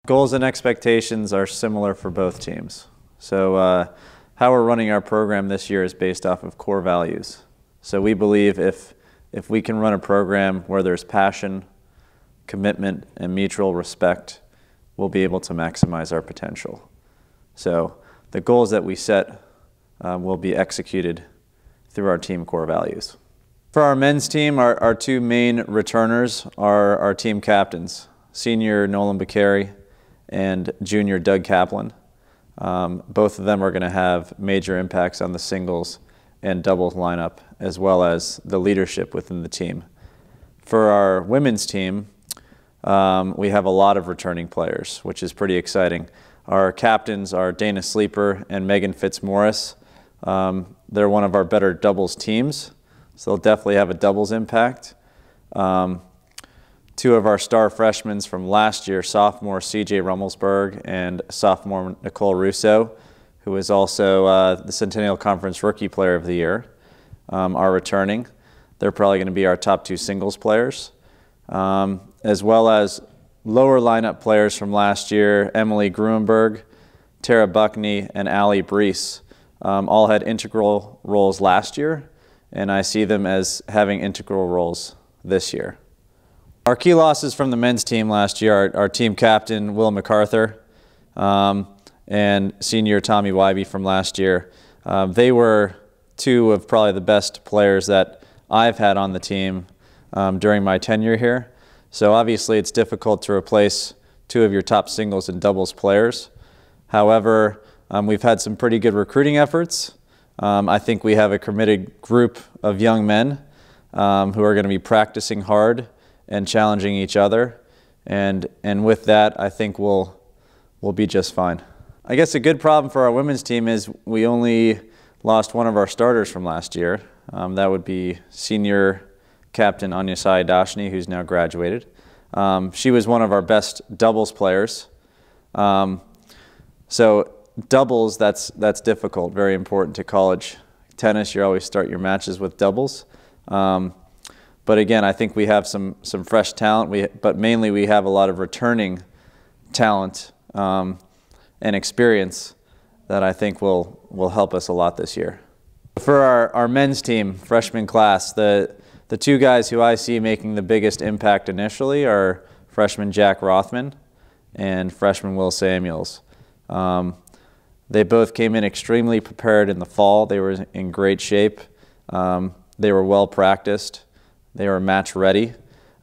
Goals and expectations are similar for both teams. So how we're running our program this year is based off of core values. So we believe if we can run a program where there's passion, commitment, and mutual respect, we'll be able to maximize our potential. So the goals that we set will be executed through our team core values. For our men's team, our two main returners are our team captains, senior Nolan Bakary and junior Doug Kaplan. Both of them are going to have major impacts on the singles and doubles lineup, as well as the leadership within the team. For our women's team, we have a lot of returning players, which is pretty exciting. Our captains are Dana Sleeper and Megan Fitzmaurice. They're one of our better doubles teams, so they'll definitely have a doubles impact. Two of our star freshmen from last year, sophomore CJ Rummelsberg and sophomore Nicole Russo, who is also the Centennial Conference Rookie Player of the Year, are returning. They're probably going to be our top two singles players, as well as lower lineup players from last year, Emily Gruenberg, Tara Buckney, and Allie Brees. All had integral roles last year, and I see them as having integral roles this year. Our key losses from the men's team last year are our team captain, Will MacArthur, and senior Tommy Wybe from last year. They were two of probably the best players that I've had on the team during my tenure here. So obviously it's difficult to replace two of your top singles and doubles players. However, we've had some pretty good recruiting efforts. I think we have a committed group of young men who are going to be practicing hard and challenging each other. And with that, I think we'll be just fine. I guess a good problem for our women's team is we only lost one of our starters from last year. That would be senior captain Anyasai Dashni, who's now graduated. She was one of our best doubles players. So doubles, that's difficult, very important to college tennis. You always start your matches with doubles. But again, I think we have some fresh talent, but mainly we have a lot of returning talent and experience that I think will help us a lot this year. For our men's team, freshman class, the two guys who I see making the biggest impact initially are freshman Jack Rothman and freshman Will Samuels. They both came in extremely prepared in the fall. They were in great shape. They were well practiced. They were match ready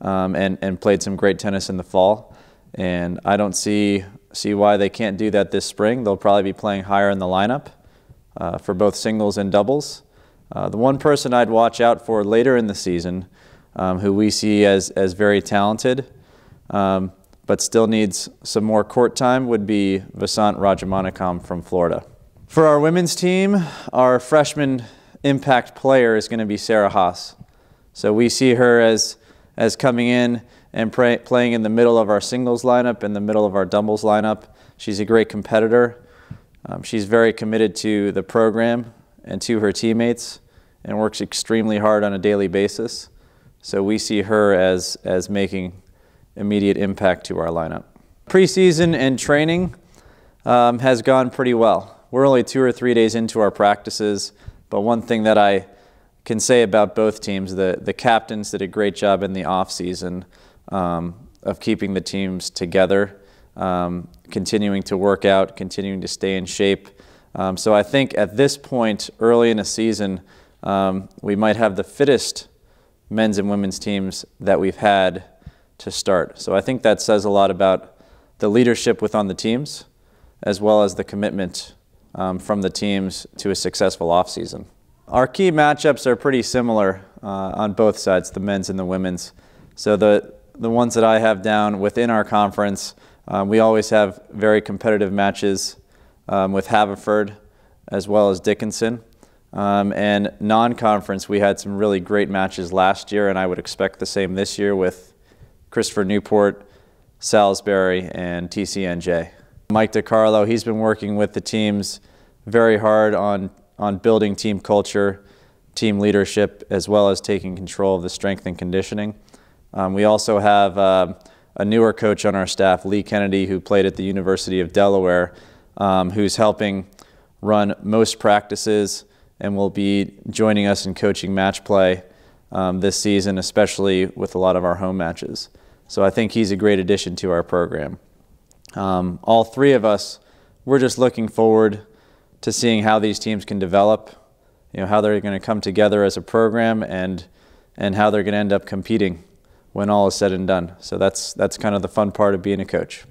and played some great tennis in the fall. And I don't see why they can't do that this spring. They'll probably be playing higher in the lineup for both singles and doubles. The one person I'd watch out for later in the season, who we see as very talented, but still needs some more court time, would be Vasant Rajamanakam from Florida. For our women's team, our freshman impact player is going to be Sarah Haas. So we see her as coming in and playing in the middle of our singles lineup, in the middle of our doubles lineup. She's a great competitor. She's very committed to the program and to her teammates and works extremely hard on a daily basis. So we see her as making immediate impact to our lineup. Preseason and training has gone pretty well. We're only 2 or 3 days into our practices, but one thing that I can say about both teams, the captains did a great job in the off-season of keeping the teams together, continuing to work out, continuing to stay in shape. So I think at this point, early in a season, we might have the fittest men's and women's teams that we've had to start. So I think that says a lot about the leadership within the teams, as well as the commitment from the teams to a successful off-season. Our key matchups are pretty similar on both sides, the men's and the women's. So the ones that I have down within our conference, we always have very competitive matches with Haverford as well as Dickinson. And non-conference, we had some really great matches last year, and I would expect the same this year with Christopher Newport, Salisbury, and TCNJ. Mike DiCarlo, he's been working with the teams very hard on building team culture, team leadership, as well as taking control of the strength and conditioning. We also have a newer coach on our staff, Lee Kennedy, who played at the University of Delaware, who's helping run most practices and will be joining us in coaching match play this season, especially with a lot of our home matches. So I think he's a great addition to our program. All three of us, we're just looking forward to seeing how these teams can develop, how they're going to come together as a program, and how they're going to end up competing when all is said and done. So that's kind of the fun part of being a coach.